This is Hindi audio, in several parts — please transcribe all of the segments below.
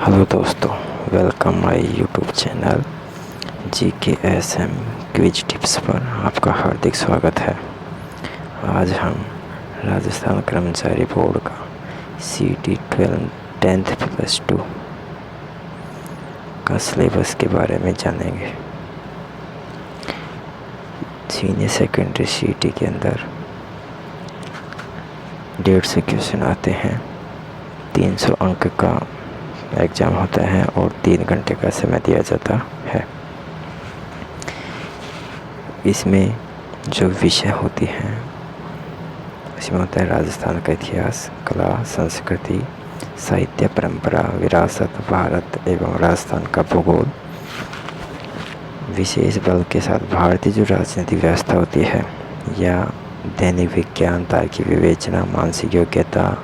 हेलो दोस्तों, welcome my YouTube channel GKSM quiz tips पर आपका हार्दिक स्वागत है। आज हम राजस्थान कर्मचारी बोर्ड का CT 10th+2 का सिलेबस के बारे में जानेंगे। सीनियर सेकेंडरी CT के अंदर 150 क्वेश्चन आते हैं, 300 अंक का एग्ज़ाम होता है और 3 घंटे का समय दिया जाता है। इसमें जो विषय होती हैं इसमें होता है राजस्थान का इतिहास, कला, संस्कृति, साहित्य, परंपरा, विरासत, भारत एवं राजस्थान का भूगोल। विशेष बल के साथ भारतीय जो राजनीतिक व्यवस्था होती है या दैनिक विज्ञान, तार्किक विवेचना, मानसिक योग्यता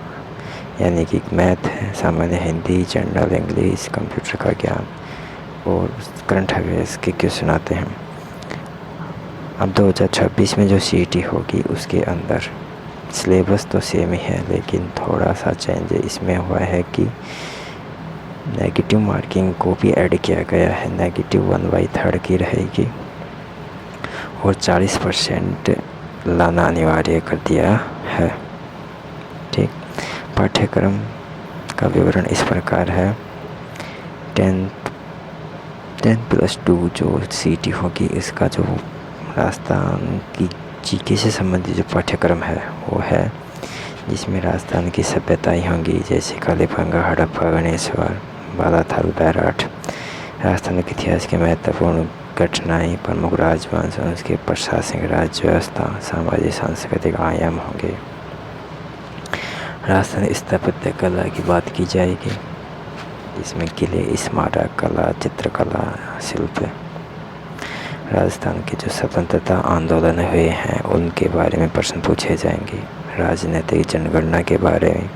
यानी कि मैथ है, सामान्य हिंदी, जनरल इंग्लिश, कंप्यूटर का ज्ञान और करंट अफेयर्स के क्वेश्चन आते हैं। अब 2026 में जो CT होगी उसके अंदर सिलेबस तो सेम ही है, लेकिन थोड़ा सा चेंज इसमें हुआ है कि नेगेटिव मार्किंग को भी ऐड किया गया है। नेगेटिव 1/3 की रहेगी और 40% लाना अनिवार्य कर दिया है। ठीक, पाठ्यक्रम का विवरण इस प्रकार है। 10th+2 जो CT होगी इसका जो राजस्थान की GK से संबंधित जो पाठ्यक्रम है वो है, जिसमें राजस्थान की सभ्यताएं होंगी जैसे कालीबंगा, हड़प्पा, गणेश्वर, बालाथारू, बैराठ। राजस्थान के इतिहास के महत्वपूर्ण घटनाएं, प्रमुख राजवंश, उसके प्रशासनिक राज्य व्यवस्था, सामाजिक सांस्कृतिक आयाम होंगे। राजस्थान स्थापत्य कला की बात की जाएगी, इसमें किले, स्मारक कला, चित्रकला, शिल्प। राजस्थान के जो स्वतंत्रता आंदोलन हुए हैं उनके बारे में प्रश्न पूछे जाएंगे। राजनीतिक जनगणना के बारे में,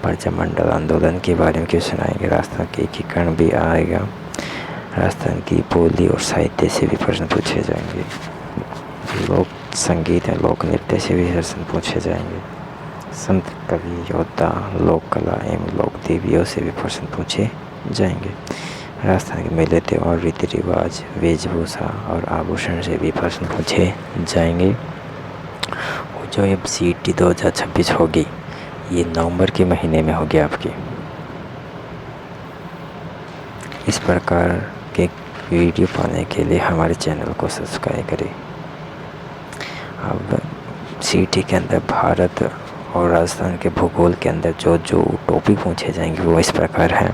प्रजामंडल आंदोलन के बारे में क्वेश्चन आएंगे। राजस्थान के एकीकरण भी आएगा। राजस्थान की बोली और साहित्य से भी प्रश्न पूछे जाएंगे। लोक संगीत और लोक नृत्य से भी प्रश्न पूछे जाएंगे। संत, कवि, योद्धा, लोक कला एवं लोक देवियों से भी प्रश्न पूछे जाएंगे। राजस्थान के मेले, त्योहार, रीति रिवाज, वेशभूषा और आभूषण से भी प्रश्न पूछे जाएंगे। और जो अब CT 2026 होगी ये नवंबर के महीने में होगी आपकी। इस प्रकार के वीडियो पाने के लिए हमारे चैनल को सब्सक्राइब करें। अब CT के अंदर भारत और राजस्थान के भूगोल के अंदर जो टॉपिक पूछे जाएंगे वो इस प्रकार है।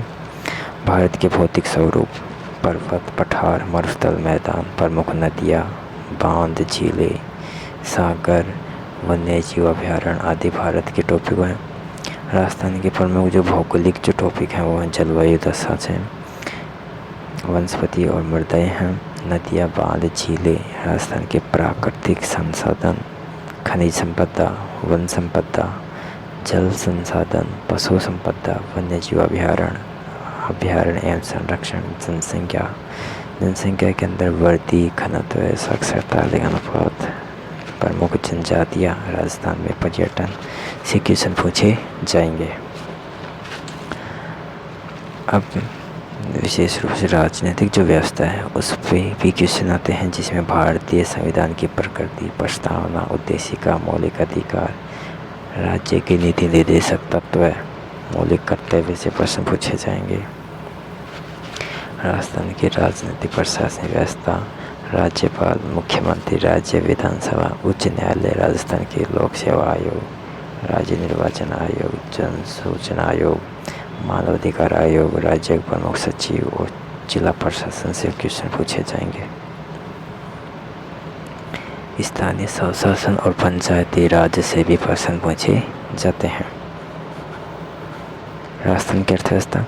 भारत के भौतिक स्वरूप, पर्वत, पठार, मरुस्थल, मैदान, प्रमुख नदियाँ, बांध, झीलें, सागर, वन्यजीव अभयारण्य आदि भारत के टॉपिक हैं। राजस्थान के प्रमुख जो भौगोलिक जो टॉपिक हैं वो हैं जलवायु दशा से, वनस्पति और मृदाएँ हैं, नदियाँ, बांध, झीलें। राजस्थान के प्राकृतिक संसाधन, खनिज संपदा, वन संपदा, जल संसाधन, पशु संपदा, वन्यजीव अभयारण्य एवं संरक्षण। जनसंख्या के अंदर वृद्धि, घनत्व, साक्षरता, लिंगानुपात, प्रमुख जनजातियाँ। राजस्थान में पर्यटन से क्वेश्चन पूछे जाएंगे। अब विशेष रूप से राजनीतिक जो व्यवस्था है उस पर भी क्वेश्चन आते हैं, जिसमें भारतीय संविधान की प्रकृति, प्रस्तावना, उद्देशिका, मौलिक अधिकार, राज्य के नीति निर्देशक तत्व, मौलिक कर्तव्य से प्रश्न पूछे जाएंगे। राजस्थान की राजनीतिक प्रशासनिक व्यवस्था, राज्यपाल, मुख्यमंत्री, राज्य विधानसभा, उच्च न्यायालय, राजस्थान के लोक सेवा आयोग, राज्य निर्वाचन आयोग, जन सूचना आयोग, मानव अधिकार आयोग, राज्य प्रमुख सचिव और जिला प्रशासन से क्वेश्चन पूछे जाएंगे। स्थानीय स्वशासन और पंचायती राज से भी प्रश्न पूछे जाते हैं। राजस्थान की अर्थव्यवस्था,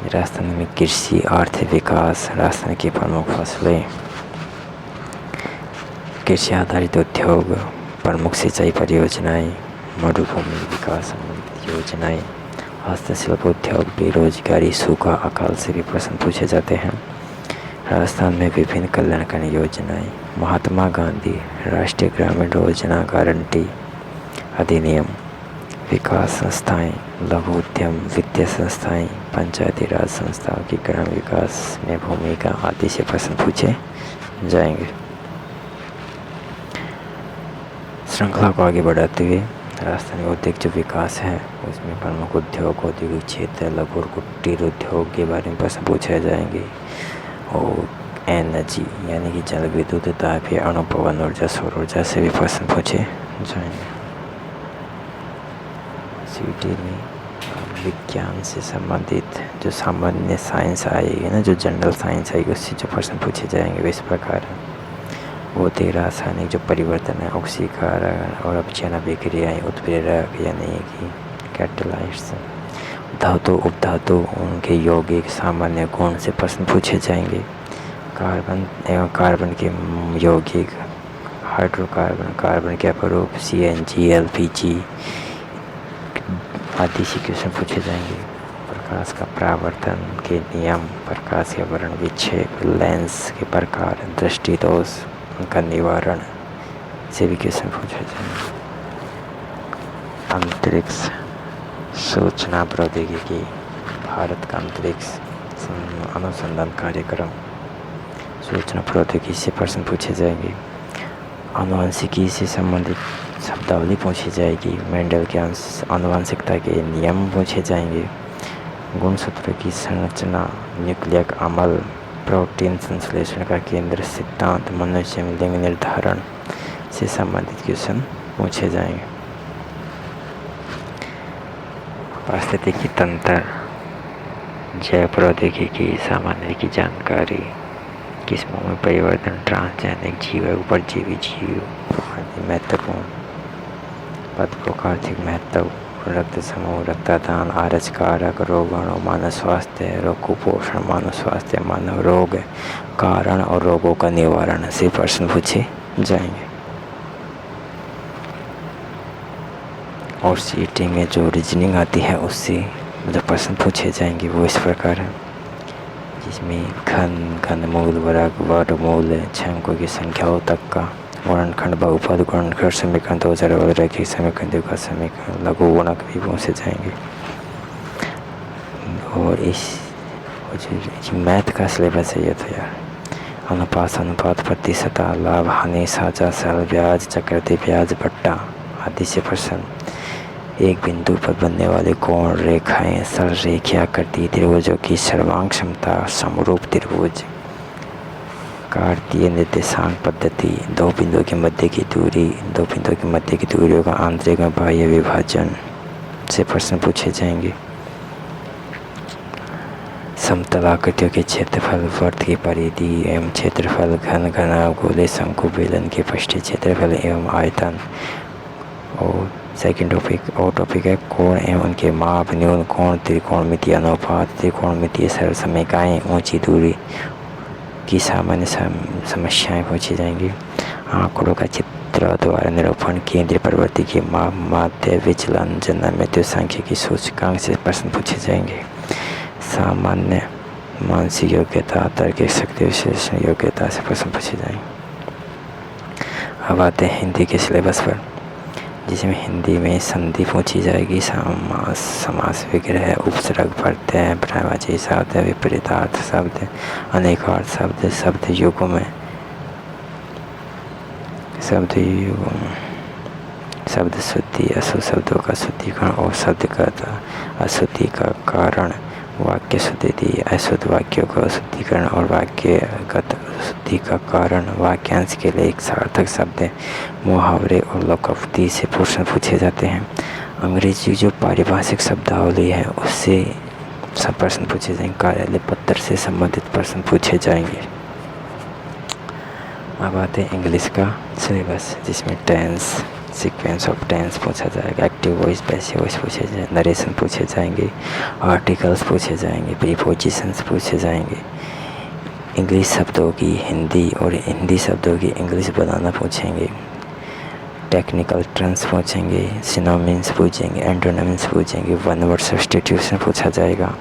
राजस्थान में कृषि, आर्थिक विकास, राजस्थान की प्रमुख फसलें, कृषि आधारित उद्योग, प्रमुख सिंचाई परियोजनाएं, मरुभूमि विकास संबंधित योजनाएं, हस्तशिल्प उद्योग, बेरोजगारी, सूखा, अकाल से भी प्रश्न पूछे जाते हैं। राजस्थान में विभिन्न कल्याणकारी योजनाएं, महात्मा गांधी राष्ट्रीय ग्रामीण रोजगार गारंटी अधिनियम, विकास संस्थाएं, लघु उद्यम, वित्तीय संस्थाएं, पंचायती राज संस्थाओं की ग्राम विकास में भूमिका आदि से प्रश्न पूछे जाएंगे। श्रृंखला को आगे बढ़ाते हुए राजस्थान में औद्योगिक जो विकास है उसमें प्रमुख उद्योग, औद्योगिक क्षेत्र, लघु और कुटीर उद्योग के बारे में प्रश्न पूछे जाएंगे। और एनर्जी यानी कि जल विद्युत, तापीय, अणु पवन ऊर्जा, सौर ऊर्जा से भी प्रश्न पूछे जाएंगे। सीटी में विज्ञान से संबंधित जो सामान्य साइंस आएगी ना, जो जनरल साइंस आएगी, उससे जो प्रश्न पूछे जाएंगे वे इस प्रकार है। वो रासायनिक जो परिवर्तन है, ऑक्सीकरण और अपचयन अभिक्रियाएँ, उत्प्रेरक यानी कि कैटलाइट्स, धातु, उपधातु, उनके यौगिक, सामान्य गुण से प्रश्न पूछे जाएंगे। कार्बन एवं कार्बन के यौगिक, हाइड्रोकार्बन, कार्बन के अपरूप, CNG, LPG आदि से क्वेश्चन पूछे जाएंगे। प्रकाश का परावर्तन के नियम, प्रकाश के वर्ण विक्षेप, लेंस के प्रकार, दृष्टि दोष, उनका निवारण से भी क्वेश्चन पूछे जाएंगे। अंतरिक्ष सूचना प्रौद्योगिकी, भारत का अंतरिक्ष अनुसंधान कार्यक्रम, सूचना प्रौद्योगिकी से प्रश्न पूछे जाएंगे। आनुवंशिकी से संबंधित शब्दावली पूछी जाएगी। मेंडल के आनुवंशिकता के नियम पूछे जाएंगे। गुणसूत्र की संरचना, न्यूक्लियक अम्ल, प्रोटीन संश्लेषण का केंद्र सिद्धांत, मनुष्य में लिंग निर्धारण से संबंधित क्वेश्चन पूछे जाएंगे। पारिस्थितिकी तंत्र, जैव प्रौद्योगिकी, सामान्य की जानकारी, किस्मों में परिवर्तन, ट्रांसजेनिक जीव, परजीवी जीव आदि महत्वपूर्ण पदकों का आर्थिक महत्व, रक्त समूह, रक्तदान, आरज कारक, रोगाणु, मानव स्वास्थ्य, रोग कुपोषण, मानव स्वास्थ्य, मानव रोग, कारण और रोगों का निवारण से प्रश्न पूछे जाएंगे। और सीटी में जो रीजनिंग आती है उससे जो प्रश्न पूछे जाएंगे वो इस प्रकार है, जिसमें घनमूल, वर्ग, वर्गमूल, अंकों की संख्याओं तक का वर्णखंड, बहुपद, गुणनखंड समीकरण, 2000 रैखिक समीकरण, द्विघात समीकरण, लघु गुणक भी पूछे जाएंगे। और इस मैथ का सिलेबस है ये तो यार, अनुपात, प्रतिशत, लाभ, हानि, साझा, सरल ब्याज, चक्रवृद्धि ब्याज, बट्टा आदि से प्रश्न। एक बिंदु पर बनने वाले कोण, रेखाएं, सरल रेखाकृति त्रिभुजों की सर्वांग क्षमता, समरूप त्रिभुज, कार्तीय निर्देशांक पद्धति, दो बिंदुओं के मध्य की दूरियों का आंतरिक और बाह्य विभाजन से प्रश्न पूछे जाएंगे। समतल आकृतियों के क्षेत्रफल, वृत्त की परिधि एवं क्षेत्रफल, घन गोले, शंकु, बेलन के पृष्ठीय क्षेत्रफल एवं आयतन। और सेकंड टॉपिक है कोण एवं उनके माप, न्यून कोण, त्रिकोणमितीय अनुपात, त्रिकोणमितीय सरल समीकरण, ऊंची दूरी की सामान्य समस्याएं पूछी जाएंगी। आंकड़ों का चित्र द्वारा निरूपण, केंद्रीय प्रवृत्ति की माप, माध्य विचलन, जन्म मृत्यु सांख्यिकी सूचकांक से प्रश्न पूछे जाएंगे। सामान्य मानसिक योग्यता, तार्किक शक्ति, विश्लेषण योग्यता से प्रश्न पूछे जाएंगे। अब आते हैं हिंदी के सिलेबस पर, जिसमें हिंदी में संधि पूछी जाएगी, समास विग्रह, उपसर्ग, प्रत्यय, पर्यायवाची शब्द, विपरीतार्थ शब्द, अनेकार्थ शब्द, शब्द युग्म, शब्द शुद्धि, अशुद्ध शब्दों का शुद्धिकरण और शब्द का अशुद्धि का कारण, वाक्य शुद्धि, अशुद्ध वाक्यों का शुद्धिकरण और वाक्यगत शुद्धि का कारण, वाक्यांश के लिए एक सार्थक शब्द, मुहावरे और लोकोक्ति से प्रश्न पूछे जाते हैं। अंग्रेजी जो पारिभाषिक शब्दावली है उससे सब प्रश्न पूछे जाएंगे। कार्यालय पत्र से संबंधित प्रश्न पूछे जाएंगे। अब आते हैं इंग्लिश का सिलेबस, जिसमें टेंस, सीक्वेंस ऑफ टेंस पूछा जाएगा, एक्टिव वॉइस, पैसिव वॉइस पूछे जाएंगे, नरेशन पूछे जाएंगे, आर्टिकल्स पूछे जाएंगे, प्रीपोजिशंस पूछे जाएंगे, इंग्लिश शब्दों की हिंदी और हिंदी शब्दों की इंग्लिश बनाना पूछेंगे, टेक्निकल टर्म्स पूछेंगे, सिनोनिम्स पूछेंगे, एंटोनिम्स पूछेंगे, वन वर्ड सब्स्टिट्यूशन पूछा जाएगा,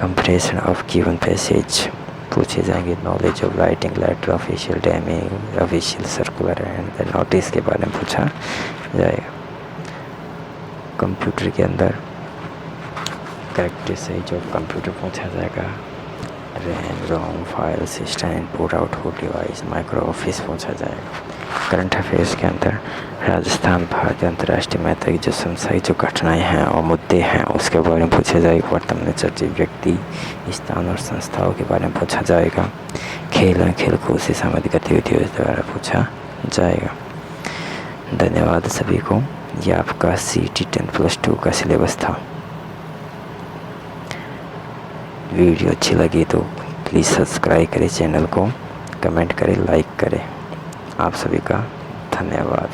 कंप्रेशन ऑफ गिवन पैसेज पूछे जाएंगे, knowledge of writing letter, official डेमिंग, ऑफिशियल सर्कुलर एंड नोटिस के बारे में पूछा जाएगा। कंप्यूटर के अंदर करेक्ट सही जॉब कंप्यूटर पूछा जाएगा। RAM ROM file system input output device micro office पूछा जाएगा। करंट अफेयर्स के अंदर राजस्थान भारतीय अंतर्राष्ट्रीय महत्व की जो समसाई जो घटनाएं हैं और मुद्दे हैं उसके बारे में पूछा जाएगा। वर्तमान में चर्चित व्यक्ति स्थान और संस्थाओं के बारे में पूछा जाएगा। खेल कूद से सामाजिक गतिविधियों द्वारा पूछा जाएगा। धन्यवाद सभी को। यह आपका CT 10+2 का सिलेबस था। वीडियो अच्छी लगी तो प्लीज़ सब्सक्राइब करें चैनल को, कमेंट करें, लाइक करें। आप सभी का धन्यवाद।